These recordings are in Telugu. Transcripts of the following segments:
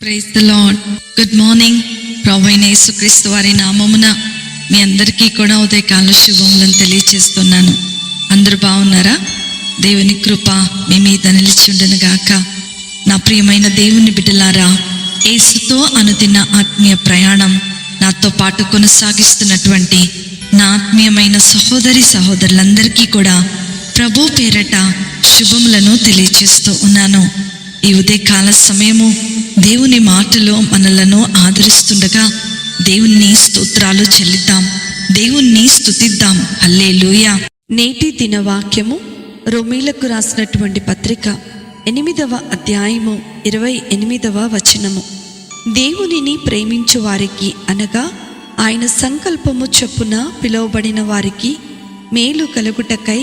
Praise the lord. Good morning. ప్రభువైన యేసుక్రీస్తు వారి నామమున మీ అందరికీ కూడా ఉదయకాల శుభములను తెలియచేస్తున్నాను. అందరూ బాగున్నారా? దేవుని కృప మీ మీద నిలిచుండను గాక. నా ప్రియమైన దేవుని బిడ్డలారా, యేసుతో అనుదిన ఆత్మీయ ప్రయాణం నాతో పాటు కొనసాగిస్తున్నటువంటి నా ఆత్మీయమైన సహోదరి సహోదరులందరికీ కూడా ప్రభు పేరట శుభములను తెలియచేస్తూ ఉన్నాను. ఈ ఉదయకాల సమయము దేవుని మాటలో మనలను ఆదరిస్తుండగా దేవుని స్తోత్రాలు చెల్లిద్దాం, దేవుణ్ణి స్తుతిద్దాం. హల్లెలూయా. నేటి దిన వాక్యము రోమీలకు రాసినటువంటి పత్రిక 8వ అధ్యాయము 28వ వచనము. దేవునిని ప్రేమించు వారికి అనగా ఆయన సంకల్పము చొప్పున పిలువబడిన వారికి మేలు కలుగుటకై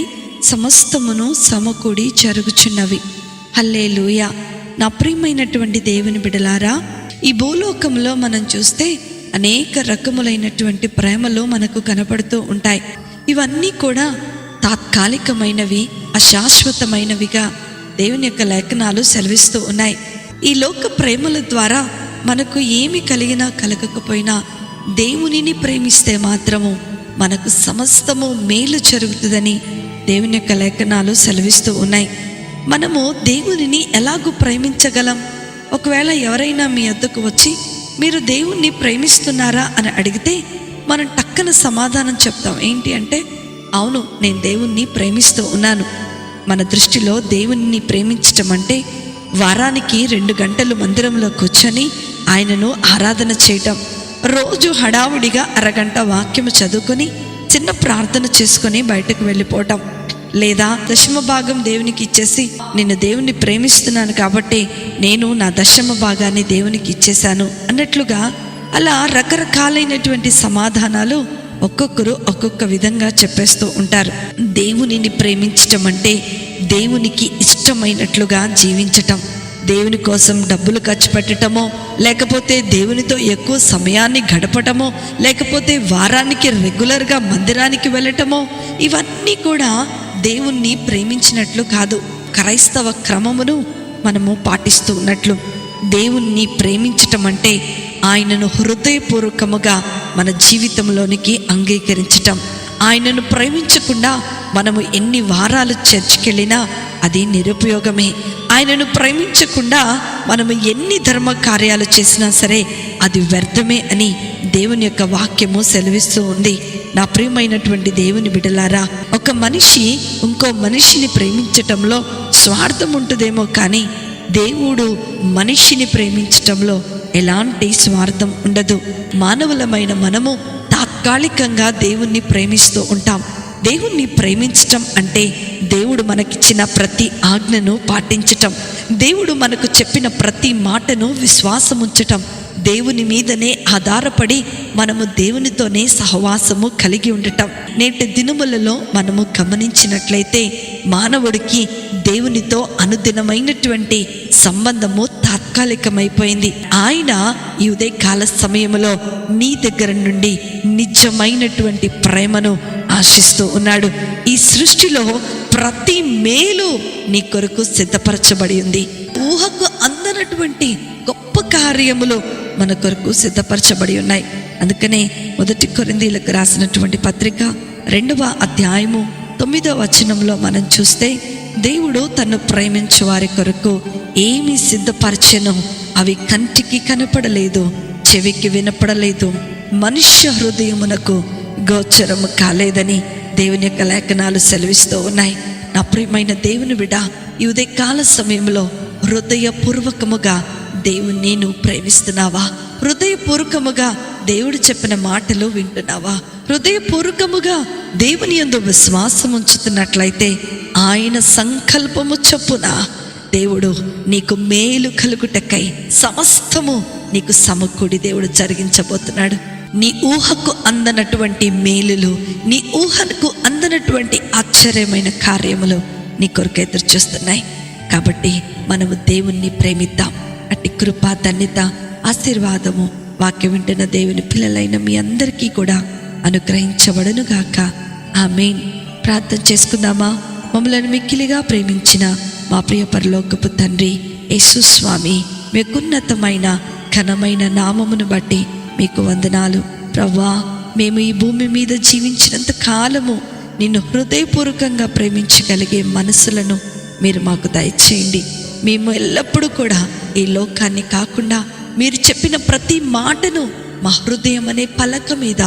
సమస్తమును సమకూడి జరుగుచున్నవి. హల్లెలూయా. నా ప్రియమైనటువంటి దేవుని బిడలారా, ఈ భూలోకంలో మనం చూస్తే అనేక రకములైనటువంటి ప్రేమలు మనకు కనపడుతూ ఉంటాయి. ఇవన్నీ కూడా తాత్కాలికమైనవి, అశాశ్వతమైనవిగా దేవుని యొక్క లేఖనాలు సెలవిస్తూ ఉన్నాయి. ఈ లోక ప్రేమల ద్వారా మనకు ఏమి కలిగినా కలగకపోయినా దేవునిని ప్రేమిస్తే మాత్రము మనకు సమస్తము మేలు జరుగుతుందని దేవుని యొక్క లేఖనాలు సెలవిస్తూ ఉన్నాయి. మనము దేవునిని ఎలాగూ ప్రేమించగలం? ఒకవేళ ఎవరైనా మీ వద్దకు వచ్చి మీరు దేవుణ్ణి ప్రేమిస్తున్నారా అని అడిగితే మనం టక్కన సమాధానం చెప్తాం. ఏంటి అంటే, అవును, నేను దేవుణ్ణి ప్రేమిస్తూ ఉన్నాను. మన దృష్టిలో దేవుణ్ణి ప్రేమించటం అంటే వారానికి 2 గంటలు మందిరంలో కూర్చొని ఆయనను ఆరాధన చేయటం, రోజు హడావుడిగా అరగంట వాక్యము చదువుకొని చిన్న ప్రార్థన చేసుకొని బయటకు వెళ్ళిపోవటం, లేదా దశమ భాగం దేవునికి ఇచ్చేసి నేను దేవుణ్ణి ప్రేమిస్తున్నాను కాబట్టి నేను నా దశమ భాగాన్ని దేవునికి ఇచ్చేశాను అన్నట్లుగా అలా రకరకాలైనటువంటి సమాధానాలు ఒక్కొక్కరు ఒక్కొక్క విధంగా చెప్పేస్తూ ఉంటారు. దేవునిని ప్రేమించటం అంటే దేవునికి ఇష్టమైనట్లుగా జీవించటం, దేవుని కోసం డబ్బులు ఖర్చు పెట్టటమో, లేకపోతే దేవునితో ఎక్కువ సమయాన్ని గడపటమో, లేకపోతే వారానికి రెగ్యులర్గా మందిరానికి వెళ్ళటమో, ఇవన్నీ కూడా దేవుణ్ణి ప్రేమించినట్లు కాదు. క్రైస్తవ క్రమమును మనము పాటిస్తూ ఉన్నట్లు దేవుణ్ణి ప్రేమించటం అంటే ఆయనను హృదయపూర్వకముగా మన జీవితంలోనికి అంగీకరించటం. ఆయనను ప్రేమించకుండా మనము ఎన్ని వారాలు చర్చికి వెళ్ళినా అది నిరుపయోగమే. ఆయనను ప్రేమించకుండా మనము ఎన్ని ధర్మ కార్యాలు చేసినా సరే అది వ్యర్థమే అని దేవుని యొక్క వాక్యము సెలవిస్తూ ఉంది. నా ప్రియమైనటువంటి దేవుని బిడ్డలారా, ఒక మనిషి ఇంకో మనిషిని ప్రేమించటంలో స్వార్థం ఉంటుందేమో కానీ దేవుడు మనిషిని ప్రేమించటంలో ఎలాంటి స్వార్థం ఉండదు. మానవులమైన మనము తాత్కాలికంగా దేవుణ్ణి ప్రేమిస్తూ ఉంటాం. దేవుణ్ణి ప్రేమించటం అంటే దేవుడు మనకిచ్చిన ప్రతి ఆజ్ఞను పాటించటం, దేవుడు మనకు చెప్పిన ప్రతి మాటను విశ్వాసం ఉంచటం, దేవుని మీదనే ఆధారపడి మనము దేవునితోనే సహవాసము కలిగి ఉండటం. నేటి దినములలో మనము గమనించినట్లయితే మానవుడికి దేవునితో అనుదినమైనటువంటి సంబంధము తాత్కాలికమైపోయింది. ఆయన ఈ ఉదయకాల సమయంలో నీ దగ్గర నుండి నిజమైనటువంటి ప్రేమను ఆశిస్తూ ఉన్నాడు. ఈ సృష్టిలో ప్రతి మేలు నీ కొరకు సిద్ధపరచబడి ఉంది. ఊహకు అందనటువంటి గొప్ప కార్యములు మన కొరకు సిద్ధపరచబడి ఉన్నాయి. అందుకనే 1 కొరింథీయులకు రాసినటువంటి పత్రిక 2వ అధ్యాయము 9వ వచనంలో మనం చూస్తే దేవుడు తన్ను ప్రేమించు వారి కొరకు ఏమి సిద్ధపరచెనో అవి కంటికి కనపడలేదు, చెవికి వినపడలేదు, మనుష్య హృదయమునకు గోచరము కాలేదని దేవుని యొక్క లేఖనాలు సెలవిస్తూ ఉన్నాయి. నా ప్రియమైన దేవుని బిడ్డ, ఈ ఉదయకాల సమయంలో హృదయపూర్వకముగా దేవుణ్ణి నువ్వు ప్రేమిస్తున్నావా? హృదయపూర్వకముగా దేవుడు చెప్పిన మాటలు వింటున్నావా? హృదయపూర్వకముగా దేవుని యందు విశ్వాసం ఉంచుతున్నట్లయితే ఆయన సంకల్పము చొప్పున దేవుడు నీకు మేలు కలుగుటకై సమస్తము నీకు సమకూడి దేవుడు జరిగించబోతున్నాడు. నీ ఊహకు అందనటువంటి మేలులు, నీ ఊహకు అందనటువంటి ఆశ్చర్యమైన కార్యములు నీ కొరకు ఎదురు చూస్తున్నాయి. కాబట్టి మనము దేవుణ్ణి ప్రేమిద్దాం. అట్టి కృప, ధన్యత, ఆశీర్వాదము వాక్యం వింటున్న దేవుని పిల్లలైన మీ అందరికీ కూడా అనుగ్రహించబడును గాక. ఆమేన్. ప్రార్థన చేసుకుందామా? మమ్మల్ని మిక్కిలిగా ప్రేమించిన మా ప్రియ పరలోకపు తండ్రి యేసు స్వామి, మీకున్నతమైన ఘనమైన నామమును బట్టి మీకు వందనాలు ప్రభువా. మేము ఈ భూమి మీద జీవించినంత కాలము నిన్ను హృదయపూర్వకంగా ప్రేమించగలిగే మనసులను మీరు మాకు దయచేయండి. మేము ఎల్లప్పుడూ కూడా ఈ లోకాన్ని కాకుండా మీరు చెప్పిన ప్రతి మాటను మా హృదయం అనే పలక మీద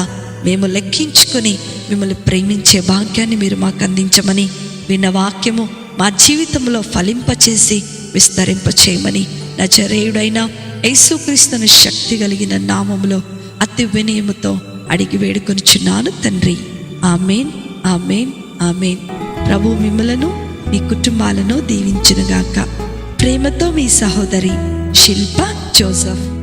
మేము లెక్కించుకొని మిమ్మల్ని ప్రేమించే భాగ్యాన్ని మీరు మాకు అందించమని, విన్న వాక్యము మా జీవితంలో ఫలింపచేసి విస్తరింపచేయమని నజరేయుడైన యేసుక్రీస్తుని శక్తి కలిగిన నామములో అతి వినయముతో అడిగి వేడుకొనుచున్నాను తండ్రి. ఆమేన్, ఆమేన్, ఆమేన్. ప్రభు మిమ్మలను మీ కుటుంబాలను దీవించునుగాక. ప్రేమతో మీ సహోదరి శిల్ప జోసెఫ్.